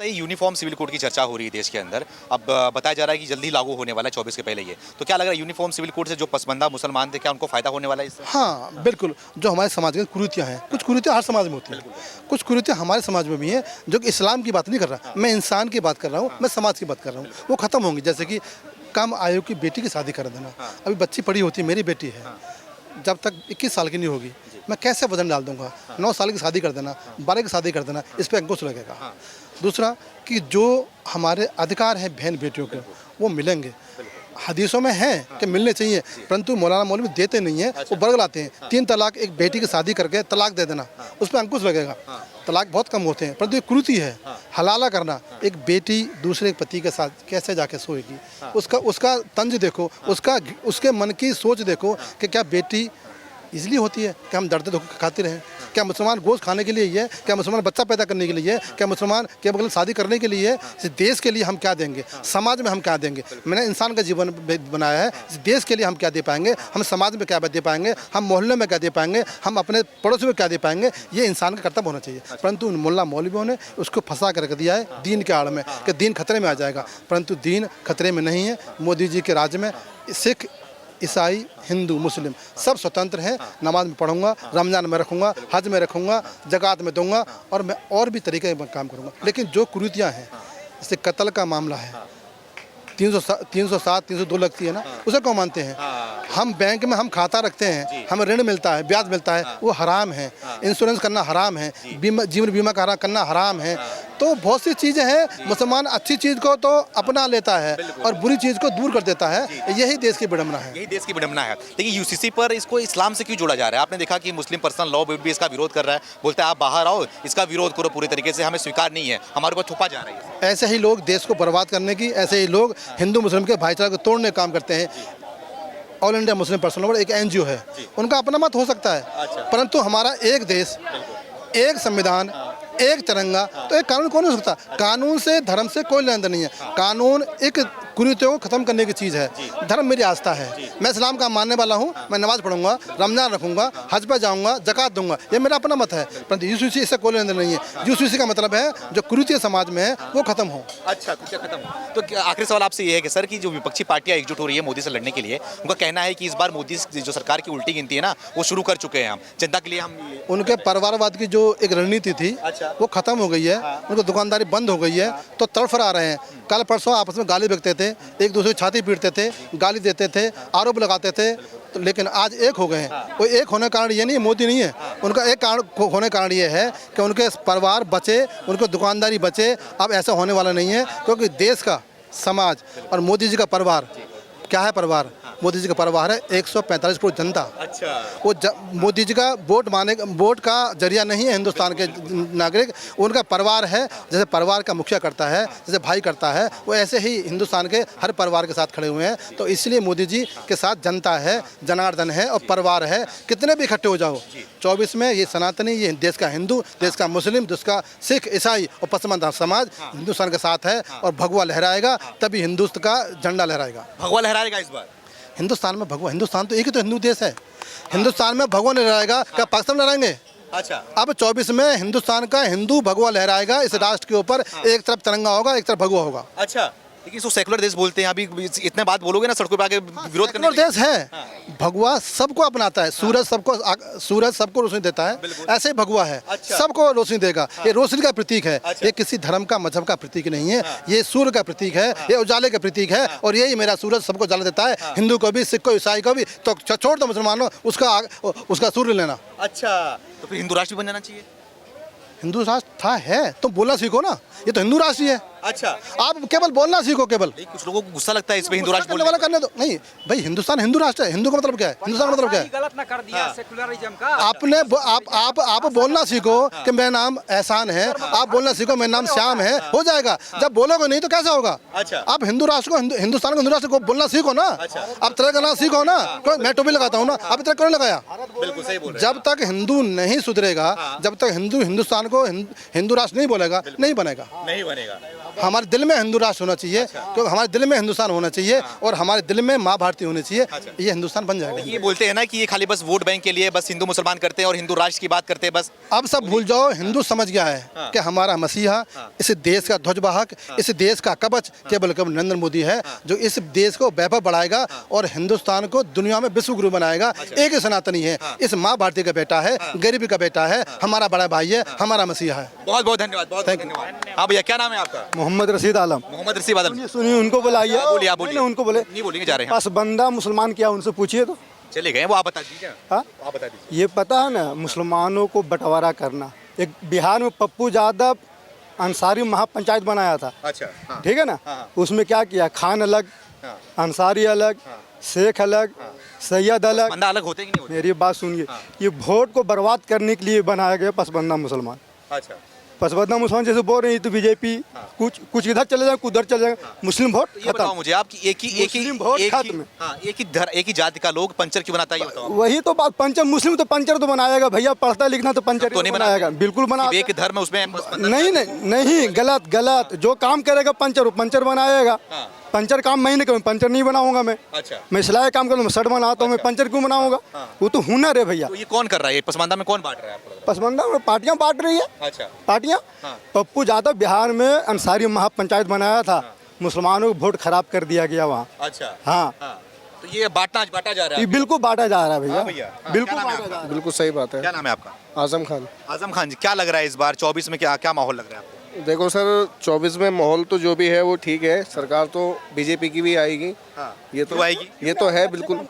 तो ये uniform civil code की चर्चा हो रही है देश के अंदर। अब बताया जा रहा है कि जल्दी लागू होने वाला है 24 के पहले ये। तो क्या लग रहा है यूनिफॉर्म सिविल कोड से जो पसमानदा मुसलमान थे क्या उनको फ़ायदा होने वाला है इससे? हाँ बिल्कुल, जो हमारे समाज की कुरीतियाँ हैं, कुछ कुरीतियाँ हर समाज में होती हैं, कुछ कुरीतियाँ हमारे समाज में भी हैं, जो कि इस्लाम की बात नहीं कर रहा, मैं इंसान की बात कर रहा हूँ, मैं समाज की बात कर रहा हूँ, वो ख़त्म होंगी। जैसे कि कम आयु की बेटी की शादी कर देना। अभी बच्ची पड़ी होती है, मेरी बेटी है, जब तक 21 साल की नहीं होगी मैं कैसे वजन डाल दूंगा। 9 साल की शादी कर देना, 12 की शादी कर देना, इस पर अंकुश लगेगा। दूसरा कि जो हमारे अधिकार हैं बहन बेटियों के, वो मिलेंगे। हदीसों में है कि मिलने चाहिए, परंतु मौलाना मौलवी देते नहीं है, वो बरगलाते हैं। 3 तलाक एक बेटी की शादी करके तलाक दे देना, उस पर अंकुश लगेगा। तलाक बहुत कम होते हैं, परंतु ये कुरीति है। हलाला करना, एक बेटी दूसरे पति के साथ कैसे जाके सोएगी, उसका तंज देखो, उसके मन की सोच देखो कि क्या बेटी इसलिए होती है कि हम दर्द धोखे खाते रहें? क्या मुसलमान गोश्त खाने के लिए ही है? क्या मुसलमान बच्चा पैदा करने के लिए है? क्या मुसलमान केवल शादी करने के लिए है? इस देश के लिए हम क्या देंगे, समाज में हम क्या देंगे? मैंने इंसान का जीवन बनाया है, इस देश के लिए हम क्या दे पाएंगे, हम समाज में क्या दे पाएंगे, हम मोहल्ले में क्या दे पाएंगे, हम अपने पड़ोसी में क्या दे पाएंगे, ये इंसान का कर्तव्य होना चाहिए। परंतु मुल्ला मौलवियों ने उसको फंसा कर रख दिया है दीन के आड़ में कि दीन खतरे में आ जाएगा, परंतु दीन खतरे में नहीं है। मोदी जी के राज में सिख, ईसाई, हिंदू, मुस्लिम सब स्वतंत्र हैं। नमाज में पढ़ूंगा, रमज़ान में रखूंगा, हज में रखूंगा, ज़कात में दूंगा, और मैं और भी तरीके का काम करूंगा। लेकिन जो कुरीतियां हैं, जैसे कत्ल का मामला है, 307, 302 लगती है ना, उसे क्यों मानते हैं? हम बैंक में हम खाता रखते हैं, हमें ऋण मिलता है, ब्याज मिलता है, वो हराम है। इंश्योरेंस करना हराम है, जीवन बीमा करना हराम है। तो बहुत सी चीज़ें हैं, मुसलमान अच्छी चीज़ को तो अपना लेता है और बुरी चीज़ को दूर कर देता है। यही देश की विडंबना है, यही देश की विडंबना है। लेकिन यूसीसी पर इसको इस्लाम से क्यों जोड़ा जा रहा है? आपने देखा कि मुस्लिम पर्सनल लॉ भी इसका विरोध कर रहा है, बोलते हैं आप बाहर आओ, इसका विरोध करो पूरी तरीके से, हमें स्वीकार नहीं है, हमारे ऊपर थोपा जा रहा है। ऐसे ही लोग देश को बर्बाद करने की, ऐसे ही लोग हिंदू मुस्लिम के भाईचारे को तोड़ने का काम करते हैं। All India Muslim personal law एक NGO है, उनका अपना मत हो सकता है, परंतु हमारा एक देश, एक संविधान, एक तिरंगा, तो एक कानून कौन हो सकता? कानून से, धर्म से कोई लेना देना नहीं है। कानून एक कुरीतियों को खत्म करने की चीज़ है। धर्म मेरी आस्था है, मैं इस्लाम का मानने वाला हूँ, मैं नमाज पढ़ूंगा, रमजान रखूंगा, हज पे जाऊंगा, ज़कात दूंगा, ये मेरा अपना मत है। परंतु यूसीसी इससे कोई लेना देना नहीं है। यूसीसी का मतलब है जो कुरीति समाज में है वो खत्म हो। अच्छा, कुछ खत्म हो। तो आखिरी सवाल आपसे ये है कि सर की जो विपक्षी पार्टियां एकजुट हो रही है मोदी से लड़ने के लिए, उनका कहना है कि इस बार मोदी जो सरकार की उल्टी गिनती है ना, वो शुरू कर चुके हैं, हम जनता के लिए हम उनके परिवारवाद की जो एक रणनीति थी वो खत्म हो गई है। उनको दुकानदारी बंद हो गई है, तो तड़फड़ा रहे हैं। कल परसों आपस में गाली बकते थे, एक दूसरे की छाती पीटते थे, गाली देते थे, आरोप लगाते थे, तो लेकिन आज एक हो गए हैं। वो एक होने का कारण ये नहीं मोदी नहीं है, उनका एक कारण होने का कारण ये है कि उनके परिवार बचे, उनको दुकानदारी बचे। अब ऐसा होने वाला नहीं है, क्योंकि देश का, समाज और मोदी जी का परिवार क्या है? परिवार, मोदी जी का परिवार है 145 करोड़ जनता। अच्छा, वो मोदी जी का वोट का जरिया नहीं है हिंदुस्तान के नागरिक, उनका परिवार है। जैसे परिवार का मुखिया करता है, जैसे भाई करता है, वो ऐसे ही हिंदुस्तान के हर परिवार के साथ खड़े हुए हैं। तो इसलिए मोदी जी के साथ जनता है, जनार्दन है और परिवार है। कितने भी इकट्ठे हो जाओ, 24 में ये सनातनी, ये देश का हिंदू, देश का मुस्लिम, देश का सिख, ईसाई और पसमानदा समाज हिंदुस्तान के साथ है, और भगवा लहराएगा, तभी हिंदुस्तान का झंडा लहराएगा। भगवा लहराएगा इस बार हिंदुस्तान में भगवा, हिंदुस्तान तो एक ही तो हिंदू देश है। हिंदुस्तान में भगवा लहराएगा, क्या पाकिस्तान में लहराएंगे? अच्छा, अब 24 में हिंदुस्तान का हिंदू भगवा लहराएगा। इस राष्ट्र के ऊपर एक तरफ तिरंगा होगा, एक तरफ भगवा होगा। अच्छा, लेकिन इसको सेकुलर देश बोलते हैं। अभी इतने बात बोलोगे ना सड़कों पे आके विरोध करने सेकुलर देश है। भगवा सबको अपनाता है, सूरज सबको रोशनी देता है, ऐसे ही भगवा है। अच्छा। सबको रोशनी देगा, ये रोशनी का प्रतीक है। ये किसी धर्म का, मजहब का प्रतीक नहीं है, ये सूर्य का प्रतीक है, ये उजाले का प्रतीक है। और यही मेरा सूरज सबको उजाला देता है, हिंदू को भी, सिख को, ईसाई को भी। तो छोड़ दो मुसलमानों, उसका सूर्य लेना। अच्छा, तो फिर हिंदू राष्ट्र भी बन जाना चाहिए। हिंदू राष्ट्र था, है, तुम बोलना सीखो ना, ये तो हिंदू राष्ट्र ही है। अच्छा, आप केवल बोलना सीखो। केवल कुछ लोगों को गुस्सा लगता है इस पे हिंदू राष्ट्र बोलने वाला करने दो। नहीं भाई, हिंदुस्तान हिंदू राष्ट्र है। हिंदू का मतलब क्या है? हिंदुस्तान का मतलब क्या है? गलत ना कर दिया सेकुलरिज्म का। आपने आप बोलना सीखो कि मेरा नाम एहसान है, आप बोलना सीखो मेरा नाम श्याम है, हो जाएगा। जब बोलोगे नहीं तो कैसे होगा? अच्छा, आप हिंदू राष्ट्र को, हिंदुस्तान को हिंदू राष्ट्र को बोलना सीखो ना। आप तरह करना सीखो ना। मैं टोपी लगाता हूँ ना, आप इतना क्यों लगाया? बिल्कुल सही बोल रहे हैं। जब तक हिंदू नहीं सुधरेगा, जब तक हिंदुस्तान को हिंदू राष्ट्र नहीं बोलेगा, नहीं बनेगा। नहीं बनेगा। हमारे दिल में हिंदू राष्ट्र होना चाहिए, क्योंकि हमारे दिल में हिंदुस्तान होना चाहिए और हमारे दिल में माँ भारती होनी चाहिए, ये हिंदुस्तान बन जाएगा। ये बोलते हैं ना कि ये खाली बस वोट बैंक के लिए बस हिंदू मुसलमान करते हैं और हिंदू राष्ट्र की बात करते हैं बस। अब सब भूल जाओ, हिंदू समझ गया है कि हमारा मसीहा इस देश का ध्वजवाहक, इस देश का कवच केवल नरेंद्र मोदी है, जो इस देश को वैभव बढ़ाएगा और हिंदुस्तान को दुनिया में विश्व गुरु बनाएगा। एक ही सनातनी है, इस माँ भारती का बेटा है, गरीबी का बेटा है, हमारा बड़ा भाई है, हमारा मसीहा है। बहुत बहुत धन्यवाद, बहुत धन्यवाद। हाँ भैया, क्या नाम है आपका? मोहम्मद रशीद आलम। मोहम्मद रसीद आलम। सुनिए, उनको बुलाइए। बोलिए, आप बोलिए। नहीं, उनको बोले नहीं बोलेंगे, जा रहे हैं। बस बंदा मुसलमान क्या, उनसे पूछिए तो। चले गए वो, आप बता दीजिए। हाँ, आप बता दीजिए। ये पता है ना, मुसलमानों को बंटवारा करना। एक बिहार में पप्पू यादव अंसारी महापंचायत बनाया था, अच्छा, हाँ। ठीक है ना। हाँ। उसमें क्या किया, खान अलग, हाँ। अंसारी अलग, शेख अलग, सैयद अलग। बंदा अलग होते कि नहीं होते? मेरी बात सुनिए, ये वोट को बर्बाद करने के लिए बनाया गया पसबंदा मुसलमान। अच्छा, पसबंदा मुसलमान जैसे बोल रही तो बीजेपी कुछ इधर चले जाए, कुछ उधर चले जाए, मुस्लिम वोट ये बताओ खत्म। मुझे आप कि मुस्लिम वोट खत्म। एक ही जाति का लोग पंचर क्यों बनाता है, ये बताओ। वही तो बात, पंचर मुस्लिम तो पंचर तो बनाएगा भैया, पढ़ता लिखना तो पंचर तो नहीं बनाएगा, बिल्कुल बना। एक धर्म उसमें नहीं नहीं नहीं, गलत गलत। जो काम करेगा पंचर, वो पंचर बनाएगा। हाँ। पंचर काम मैं नहीं करूँ, पंचर नहीं बनाऊंगा मैं। अच्छा, मैं सिलाई काम करूँ, मैं शर्ट बनाता हूँ, मैं पंचर क्यों बनाऊंगा? वो तो हुनर है भैया। तो ये कौन कर रहा है, ये पसमानदा में कौन बांट रहा है आपको लग रहा पसमंदा में पार्टियां बांट रही है, है? अच्छा, पार्टियां। हाँ। पप्पू यादव बिहार में अंसारी महापंचायत बनाया था, मुसलमानों को वोट खराब कर दिया गया वहाँ। अच्छा, हाँ, हाँ। तो ये बांटा जा रहा ये है। बिल्कुल बांटा जा रहा है हाँ भैया, भैया, हाँ, बिल्कुल क्या नाम है बांटा जा रहा है। बिल्कुल सही बात है। क्या नाम है आपका? आजम खान। आजम खान जी, क्या लग रहा है इस बार 24 में क्या क्या माहौल लग रहा है आपको? देखो सर, 24 में माहौल तो जो भी है वो ठीक है। सरकार तो बीजेपी की भी आएगी, ये तो क्यों आएगी? ये तो है बिल्कुल।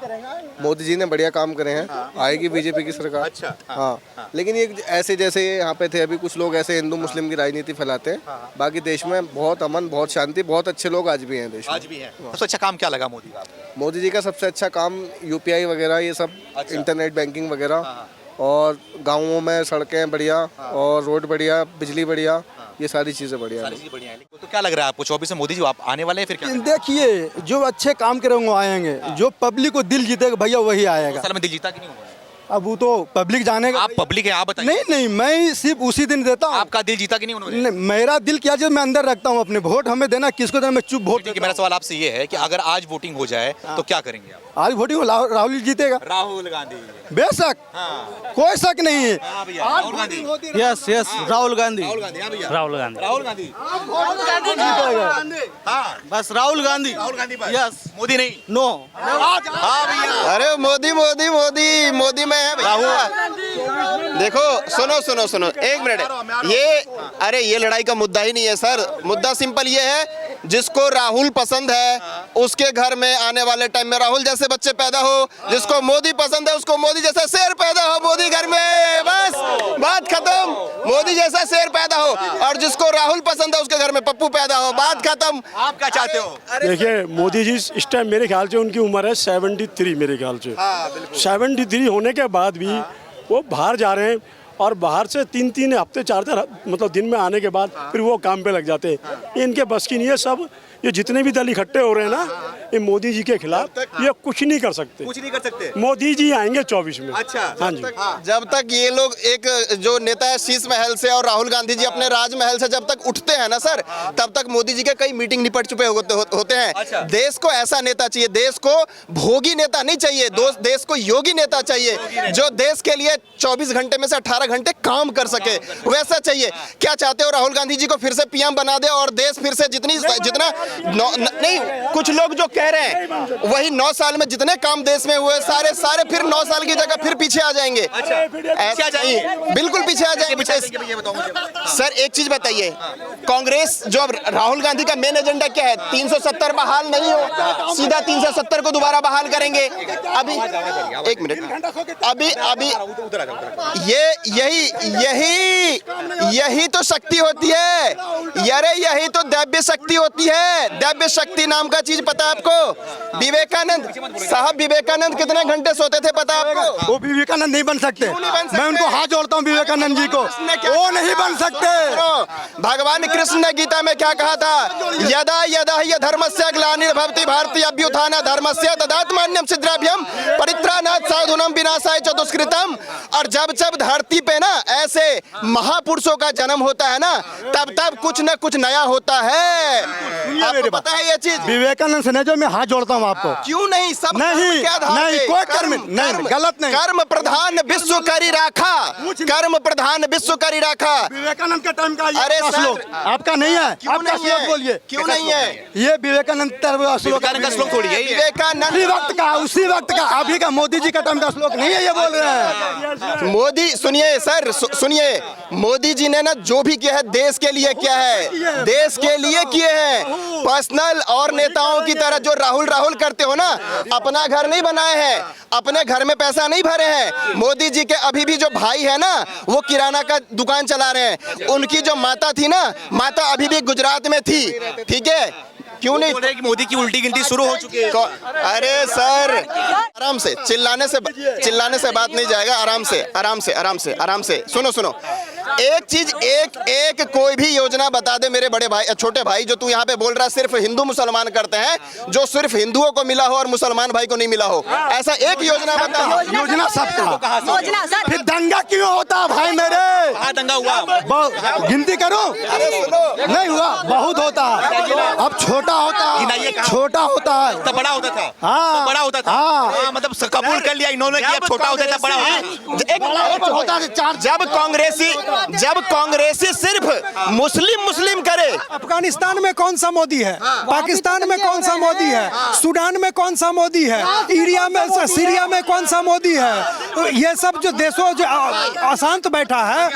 मोदी जी ने बढ़िया काम करे हैं, आएगी बीजेपी की सरकार। अच्छा, हाँ, लेकिन ये ऐसे जैसे यहाँ पे थे अभी कुछ लोग ऐसे हिंदू मुस्लिम की राजनीति फैलाते हैं। बाकी देश में बहुत अमन, बहुत शांति, बहुत अच्छे लोग आज भी हैं देश में। आज भी है। सबसे अच्छा काम क्या लगा मोदी का आपको? मोदी जी का सबसे अच्छा काम यूपीआई वगैरह, ये सब इंटरनेट बैंकिंग वगैरह, और गाँवों में सड़कें बढ़िया, और रोड बढ़िया, बिजली बढ़िया, ये सारी चीज़ें बढ़िया हैं। सारी चीज़ें बढ़िया है। तो क्या लग रहा है आपको 24 में मोदी जी आप आने वाले हैं फिर क्या? देखिए, जो अच्छे काम करेंगे वो आएंगे, जो पब्लिक को दिल जीतेगा भैया वही आएगा। साल में दिल जीता कि नहीं हुआ? अब वो तो पब्लिक जानेगा। आप पब्लिक है, आप बताइए। नहीं नहीं, मैं सिर्फ उसी दिन देता हूँ। आपका दिल जीता कि नहीं उन्होंने? नहीं, मेरा दिल क्या चीज़ मैं अंदर रखता हूँ अपने। वोट हमें देना, किसको देना, मैं चुप वोट देखिए, देता मेरा हूँ। सवाल आपसे ये है कि अगर आज वोटिंग हो जाए तो क्या करेंगे आप? आज वोटिंग राहुल जी जीतेगा, राहुल गांधी। बेशक, हाँ। कोई शक नहीं है। हाँ भैया, राहुल गांधी। Yes yes, Rahul Gandhi. राहुल गांधी, हाँ भैया। राहुल गांधी, राहुल गांधी। जीतेगा। हाँ, बस राहुल गांधी। राहुल गांधी बस। यस, मोदी नहीं। नो। हाँ भैया। अरे मोदी मोदी मोदी मोदी में है भैया। देखो, सुनो सुनो सुनो, एक मिनट। ये अरे ये लड़ाई का मुद्दा ही नहीं है सर। मुद्दा सिंपल ये है, जिसको राहुल पसंद है उसके घर में आने वाले टाइम में राहुल जैसे बच्चे पैदा हो, जिसको मोदी पसंद है उसको मोदी जैसा शेर पैदा हो मोदी घर में। बस बात खत्म। मोदी जैसा शेर पैदा हो, और जिसको राहुल पसंद है उसके घर में पप्पू पैदा हो, बात खत्म। आप क्या चाहते हो? देखिए, मोदी जी इस टाइम मेरे ख्याल से उनकी उम्र है 73 मेरे ख्याल से। 73 होने के बाद भी वो बाहर जा रहे हैं, और बाहर से 3-3 हफ्ते 4 मतलब दिन में आने के बाद फिर वो काम पे लग जाते हैं। ये इनके बस की नहीं है। सब ये जितने भी दल इकट्ठे हो रहे हैं ना, ये मोदी जी के खिलाफ ये कुछ नहीं कर सकते। कुछ नहीं कर सकते। मोदी जी आएंगे 24 में। अच्छा, हाँ जी। जब तक ये लोग एक जो नेता है शीश महल से और राहुल गांधी जी अपने राजमहल से जब तक उठते हैं ना सर, तब तक मोदी जी के कई मीटिंग निपट चुके होते हैं। अच्छा। देश को ऐसा नेता चाहिए, देश को भोगी नेता नहीं चाहिए, देश को योगी नेता चाहिए, जो देश के लिए 24 घंटे में से 18 घंटे काम कर सके, वैसा चाहिए। क्या चाहते हो, राहुल गांधी जी को फिर से पीएम बना दे और देश फिर से जितना नहीं, कुछ लोग जो कह रहे हैं वही 9 साल में जितने काम देश में हुए सारे फिर 9 साल की जगह फिर पीछे आ जाएंगे। ऐसा नहीं, बिल्कुल पीछे आ जाएंगे। सर एक चीज बताइए, कांग्रेस जो अब राहुल गांधी का मेन एजेंडा क्या है? 370 बहाल नहीं हो, सीधा 370 को दोबारा बहाल करेंगे। अभी एक मिनट, अभी यही तो शक्ति होती है। अरे यही तो दैव्य शक्ति होती है। दैव्य शक्ति नाम का चीज पता है आपको? आपको? विवेकानंद साहब, विवेकानंद कितने घंटे सोते थे पता आपको? वो विवेकानंद नहीं बन सकते। नहीं बन सकते? मैं उनको हाथ जोड़ता हूँ विवेकानंद जी को, वो नहीं बन सकते। भगवान कृष्ण ने गीता में क्या कहा था? यदा यदा हि धर्मस्य ग्लानिर्भवति भारतीय अभ्युत्थान धर्मस्य तदात्मान्यम सिद्धाभ्यम परित्राणात् साधूनां विनाशाय च दुष्कृतम। और जब जब धरती पे ना ऐसे महापुरुषों का जन्म होता है ना, तब तब कुछ न कुछ नया होता है। आपको पता है ये चीज? विवेकानंद से नहीं, जो मैं हाथ जोड़ता हूँ आपको। क्यों नहीं? सब नहीं, क्या धारते? नहीं, कोई कर्म नहीं, गलत नहीं। कर्म प्रधान विश्व करी राखा, कर्म प्रधान विश्व करी राखा। विवेकानंद का टाइम का अरे आपका सर, श्लोक आपका नहीं है? क्यों आपका नहीं श्लोक है? बोलिए। क्यों नहीं है? ये विवेकानंद श्लोक का श्लोक थोड़ी है ये। विवेकानंद उसी वक्त का अभी का मोदी जी का टाइम का श्लोक नहीं है, ये बोल रहे हैं। मोदी, सुनिए सर, सुनिए, मोदी जी ने ना जो भी किया है देश के लिए किया है, देश के लिए किए हैं। पर्सनल और नेताओं की तरह जो राहुल करते हो ना, अपना घर नहीं बनाए हैं, अपने घर में पैसा नहीं भरे हैं। मोदी जी के अभी भी जो भाई है ना, वो किराना का दुकान चला रहे हैं। उनकी जो माता थी ना, माता अभी भी गुजरात में थी, ठीक है? क्यों नहीं? बोल रहे हैं कि मोदी की उल्टी गिनती शुरू हो चुकी है। अरे सर, आराम से, चिल्लाने से बात नहीं जाएगा। आराम से सुनो। एक चीज, एक कोई भी योजना बता दे मेरे बड़े भाई, छोटे भाई, जो तू यहाँ पे बोल रहा है सिर्फ हिंदू मुसलमान करते हैं, जो सिर्फ हिंदुओं को मिला हो और मुसलमान भाई को नहीं मिला हो, ऐसा एक योजना बता। योजना सबका। फिर दंगा क्यों होता भाई मेरे? कहाँ दंगा हुआ? गिनती करो। नहीं हुआ, बहुत होता है। अब छोटा होता गिनाइए है, कहाँ? छोटा होता है, तब बड़ा होता था। हाँ। तब बड़ा होता था। हाँ। हाँ, मतलब कबूल कर लिया इन्होंने कि अब छोटा होता था, बड़ा होता था। जब कांग्रेसी सिर्फ मुस्लिम करे। अफगानिस्तान में कौन सा मोदी है? पाकिस्तान में कौन सा मोदी है? सूडान में कौन सा मोदी है? सीरिया में कौन सा मोदी है? ये सब जो देशों जो अशांत बैठा है,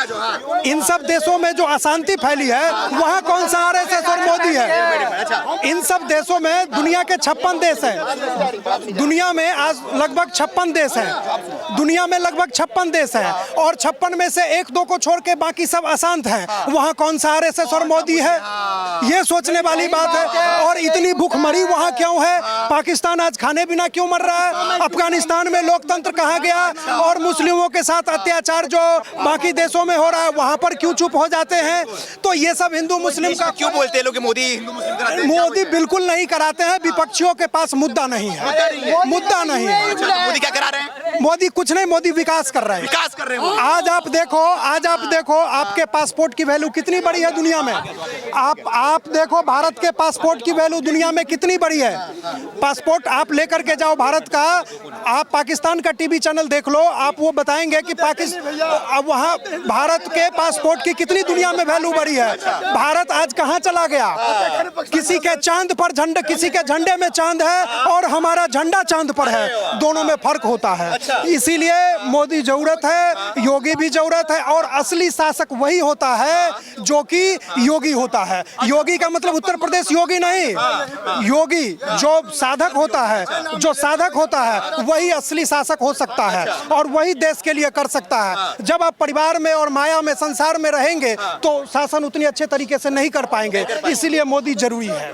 इन सब देशों में जो अशांति फैली है, वहाँ कौन सा आरएसएस और मोदी है? इन सब देशों में दुनिया के 56 देश हैं। दुनिया में आज लगभग 56 देश हैं। दुनिया में लगभग 56 देश हैं और 56 में से 1-2 को छोड़ के बाकी सब अशांत हैं। वहाँ कौन सा आरएसएस और मोदी है? ये सोचने वाली बात है। और इतनी भूखमरी वहाँ क्यों है? पाकिस्तान आज खाने बिना क्यों मर रहा है? अफगानिस्तान में लोकतंत्र कहाँ गया? और मुस्लिमों के साथ अत्याचार जो बाकी देशों में हो रहा है, वहाँ पर क्यों चुप हो जाते हैं? तो ये सब हिंदू मुस्लिम का क्यों बोलते हैं लोग कि मोदी हिंदू मुस्लिम कराते हैं? मोदी बिल्कुल नहीं कराते हैं। विपक्षियों के पास मुद्दा नहीं है, मुद्दा नहीं है। मोदी क्या करा रहे हैं? मोदी कुछ नहीं, मोदी विकास कर रहे हैं। विकास कर रहे हैं। आज आप देखो आपके पासपोर्ट की वैल्यू कितनी बड़ी है दुनिया में। आप देखो भारत के पासपोर्ट की वैल्यू दुनिया में कितनी बड़ी है। पासपोर्ट आप लेकर के जाओ भारत का, आप पाकिस्तान का टीवी चैनल देख लो, आप वो बताएंगे कि पाकिस्तान वहाँ भारत के पासपोर्ट की कितनी दुनिया में वैल्यू बड़ी है। भारत आज कहाँ चला गया? किसी के चांद पर झंडे, किसी के झंडे में चांद है और हमारा झंडा चांद पर है, दोनों में फर्क होता है। इसीलिए मोदी जरूरत है, योगी भी जरूरत है। और असली शासक वही होता है जो कि योगी होता है। योगी का मतलब उत्तर प्रदेश योगी नहीं, योगी जो साधक होता है वही असली शासक हो सकता है और वही देश के लिए कर सकता है। जब आप परिवार में और माया में, संसार में रहेंगे तो शासन उतनी अच्छे तरीके से नहीं कर पाएंगे। इसीलिए मोदी जरूरी है।